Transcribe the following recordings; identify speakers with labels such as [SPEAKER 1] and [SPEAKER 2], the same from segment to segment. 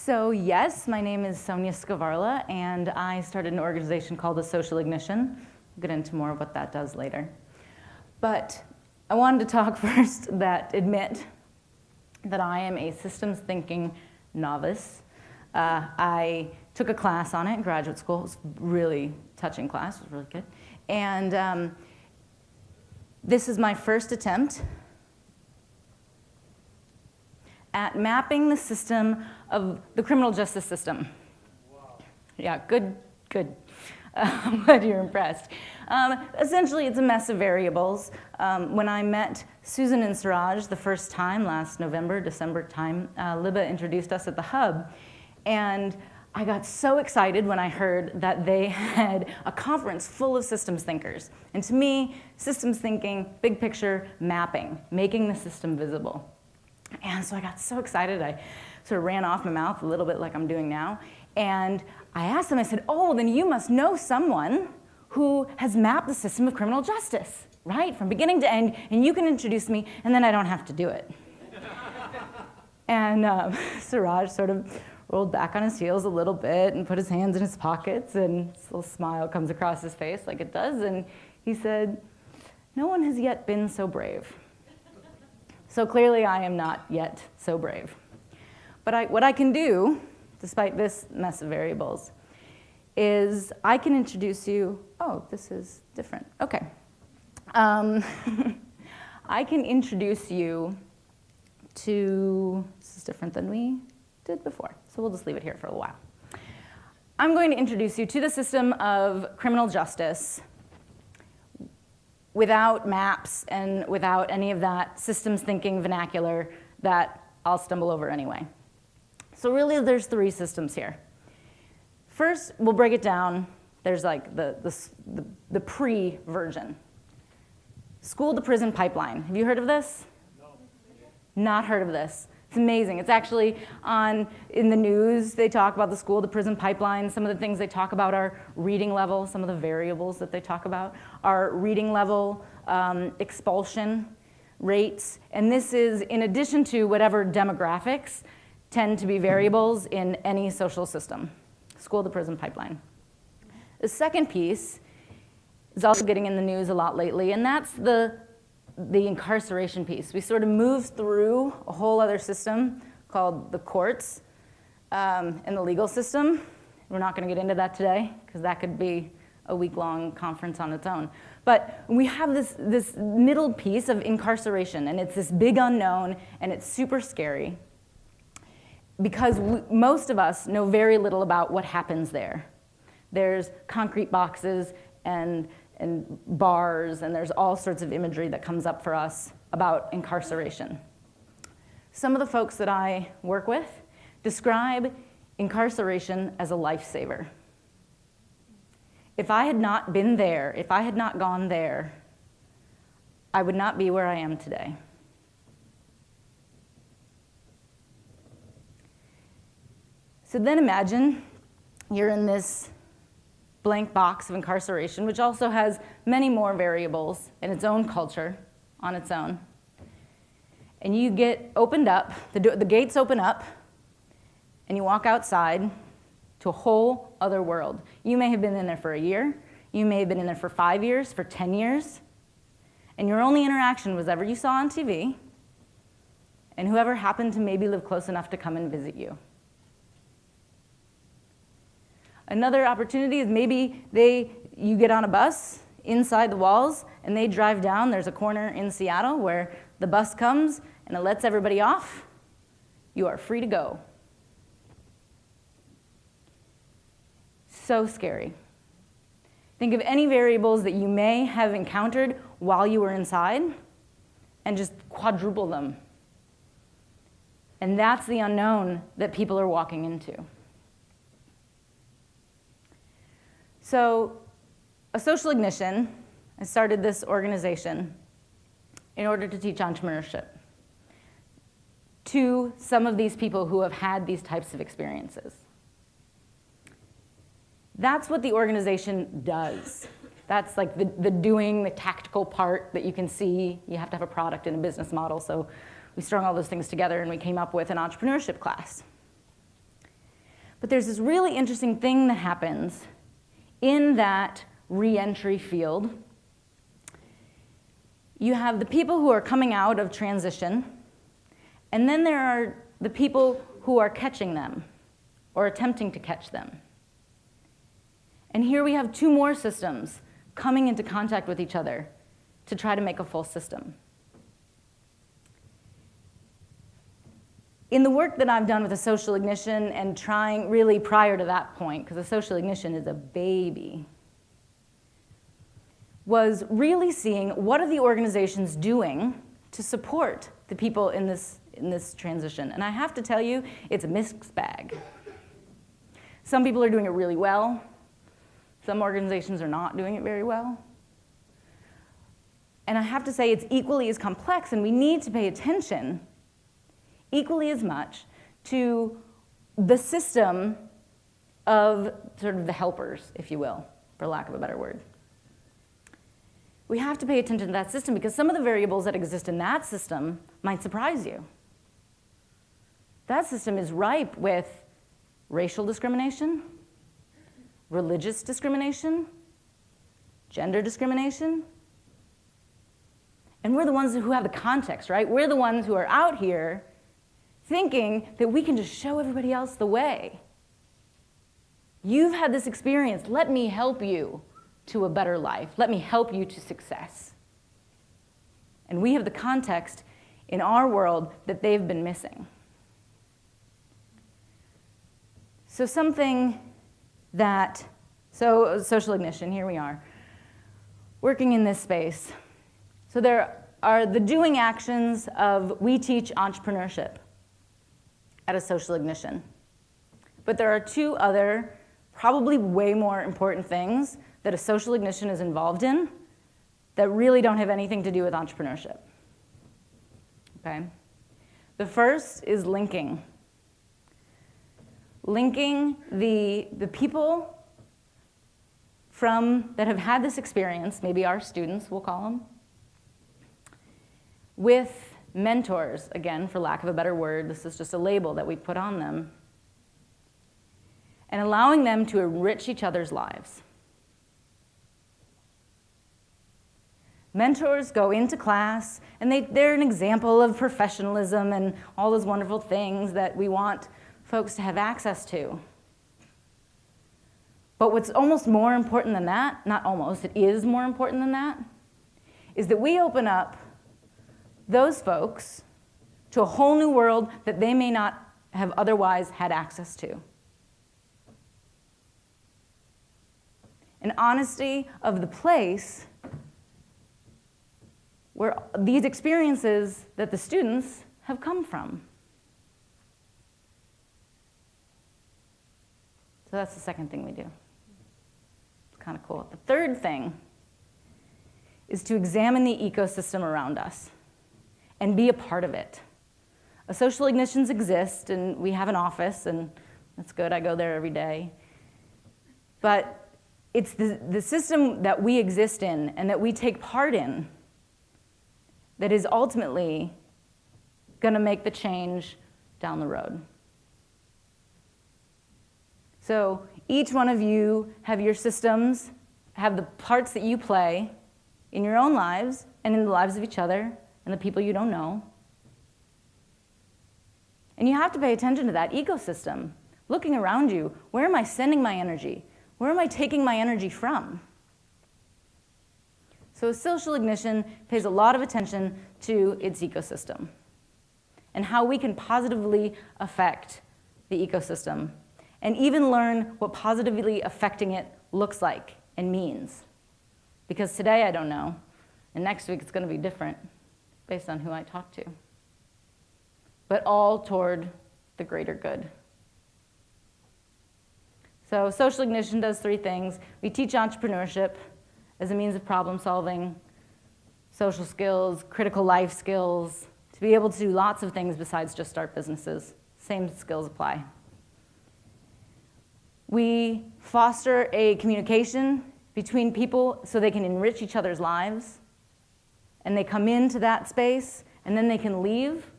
[SPEAKER 1] So yes, my name is Sonja Skvarla, and I started an organization called the Social Ignition. I'll get into more of what that does later. But I wanted to talk first admit that I am a systems thinking novice. I took a class on it in graduate school. It was a really touching class. It was really good. And this is my first attempt at mapping the system of the criminal justice system. Wow. Yeah, good. I'm glad you're impressed. Essentially, it's a mess of variables. When I met Susan and Siraj the first time last November, December time, Libba introduced us at the Hub. And I got so excited when I heard that they had a conference full of systems thinkers. And to me, systems thinking, big picture, mapping, making the system visible. And so I got so excited, I sort of ran off my mouth a little bit like I'm doing now. And I asked them, I said, oh, then you must know someone who has mapped the system of criminal justice, right? From beginning to end, and you can introduce me, and then I don't have to do it. And Siraj sort of rolled back on his heels a little bit and put his hands in his pockets, and this little smile comes across his face like it does, and he said, no one has yet been so brave. So clearly I am not yet so brave. But what I can do, despite this mess of variables, is I can introduce you, oh, this is different, okay. I can introduce you to, this is different than we did before, so we'll just leave it here for a while. I'm going to introduce you to the system of criminal justice without maps and without any of that systems thinking vernacular that I'll stumble over anyway. So really, there's three systems here. First, we'll break it down. There's like the pre-version. School to prison pipeline. Have you heard of this? No. Not heard of this. It's amazing. It's actually in the news. They talk about the school to prison pipeline. Some of the things they talk about are reading level. Some of the variables that they talk about are reading level, expulsion rates. And this is in addition to whatever demographics tend to be variables in any social system. School to prison pipeline. The second piece is also getting in the news a lot lately, and that's the incarceration piece. We sort of moved through a whole other system called the courts and the legal system. We're not going to get into that today because that could be a week-long conference on its own. But we have this middle piece of incarceration, and it's this big unknown, and it's super scary because most of us know very little about what happens there. There's concrete boxes and bars, and there's all sorts of imagery that comes up for us about incarceration. Some of the folks that I work with describe incarceration as a lifesaver. If I had not been there, if I had not gone there, I would not be where I am today. So then imagine you're in this blank box of incarceration, which also has many more variables in its own culture on its own. And you get opened up, the gates open up, and you walk outside to a whole other world. You may have been in there for a year, you may have been in there for 5 years, for 10 years, and your only interaction was whatever you saw on TV, and whoever happened to maybe live close enough to come and visit you. Another opportunity is maybe you get on a bus inside the walls and they drive down. There's a corner in Seattle where the bus comes and it lets everybody off. You are free to go. So scary. Think of any variables that you may have encountered while you were inside and just quadruple them. And that's the unknown that people are walking into. So, a Social Ignition, I started this organization in order to teach entrepreneurship to some of these people who have had these types of experiences. That's what the organization does. That's like the doing, the tactical part that you can see. You have to have a product and a business model, so we strung all those things together and we came up with an entrepreneurship class. But there's this really interesting thing that happens in that re-entry field. You have the people who are coming out of transition, and then there are the people who are catching them or attempting to catch them. And here we have two more systems coming into contact with each other to try to make a full system. In the work that I've done with the social ignition and trying really prior to that point, because the social ignition is a baby, was really seeing what are the organizations doing to support the people in this transition. And I have to tell you, it's a mixed bag. Some people are doing it really well. Some organizations are not doing it very well. And I have to say it's equally as complex, and we need to pay attention equally as much to the system of sort of the helpers, if you will, for lack of a better word. We have to pay attention to that system because some of the variables that exist in that system might surprise you. That system is ripe with racial discrimination, religious discrimination, gender discrimination. And we're the ones who have the context, right? We're the ones who are out here thinking that we can just show everybody else the way. You've had this experience. Let me help you to a better life. Let me help you to success. And we have the context in our world that they've been missing. So social ignition, here we are, working in this space. So there are the doing actions of we teach entrepreneurship at a social ignition. But there are two other, probably way more important things that a social ignition is involved in that really don't have anything to do with entrepreneurship. Okay? The first is linking. Linking the people that have had this experience, maybe our students, we'll call them, with mentors, again, for lack of a better word, this is just a label that we put on them, and allowing them to enrich each other's lives. Mentors go into class, and they're an example of professionalism and all those wonderful things that we want folks to have access to. But what's almost more important than that, not almost, it is more important than that, is that we open up those folks to a whole new world that they may not have otherwise had access to. An honesty of the place where these experiences that the students have come from. So that's the second thing we do. It's kind of cool. The third thing is to examine the ecosystem around us and be a part of it. Social ignitions exist, and we have an office, and that's good. I go there every day. But it's the system that we exist in and that we take part in that is ultimately going to make the change down the road. So each one of you have your systems, have the parts that you play in your own lives and in the lives of each other and the people you don't know. And you have to pay attention to that ecosystem. Looking around you, where am I sending my energy? Where am I taking my energy from? So social ignition pays a lot of attention to its ecosystem and how we can positively affect the ecosystem and even learn what positively affecting it looks like and means. Because today I don't know, and next week it's going to be different based on who I talk to. But all toward the greater good. So social ignition does three things. We teach entrepreneurship as a means of problem solving, social skills, critical life skills, to be able to do lots of things besides just start businesses. Same skills apply. We foster a communication between people so they can enrich each other's lives, and they come into that space, and then they can leave,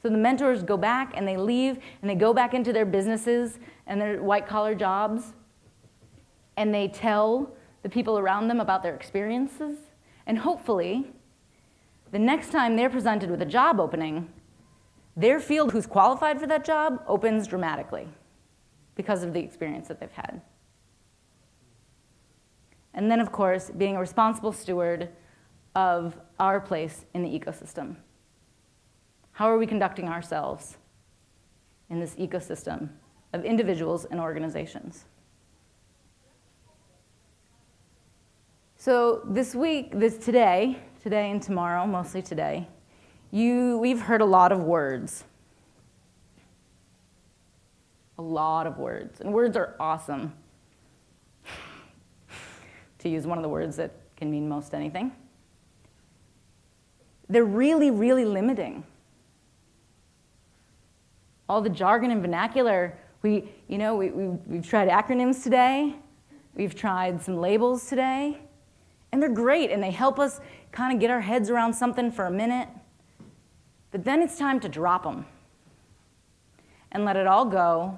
[SPEAKER 1] So the mentors go back and they leave and they go back into their businesses and their white-collar jobs, and they tell the people around them about their experiences. And hopefully, the next time they're presented with a job opening, their field who's qualified for that job opens dramatically because of the experience that they've had. And then, of course, being a responsible steward of our place in the ecosystem. How are we conducting ourselves in this ecosystem of individuals and organizations? So this week, today and tomorrow, mostly today, we've heard a lot of words. A lot of words. And words are awesome, to use one of the words that can mean most anything. They're really, really limiting. All the jargon and vernacular, we've tried acronyms today, we've tried some labels today, and they're great, and they help us kind of get our heads around something for a minute. But then it's time to drop them and let it all go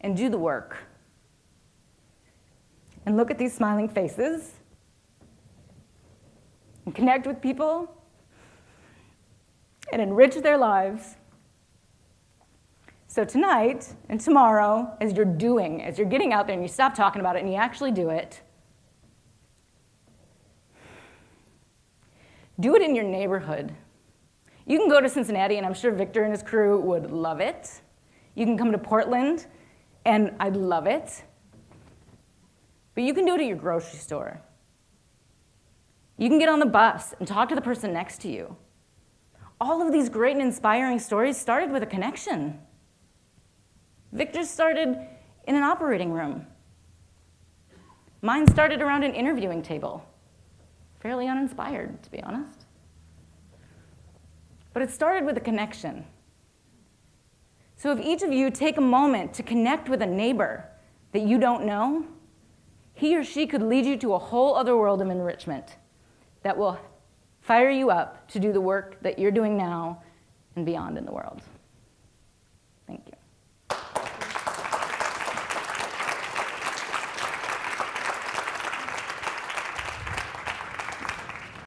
[SPEAKER 1] and do the work. And look at these smiling faces and connect with people and enrich their lives. So tonight and tomorrow, as you're getting out there and you stop talking about it and you actually do it in your neighborhood. You can go to Cincinnati, and I'm sure Victor and his crew would love it. You can come to Portland, and I'd love it. But you can do it at your grocery store. You can get on the bus and talk to the person next to you. All of these great and inspiring stories started with a connection. Victor's started in an operating room. Mine started around an interviewing table. Fairly uninspired, to be honest. But it started with a connection. So if each of you take a moment to connect with a neighbor that you don't know, he or she could lead you to a whole other world of enrichment that will fire you up to do the work that you're doing now and beyond in the world.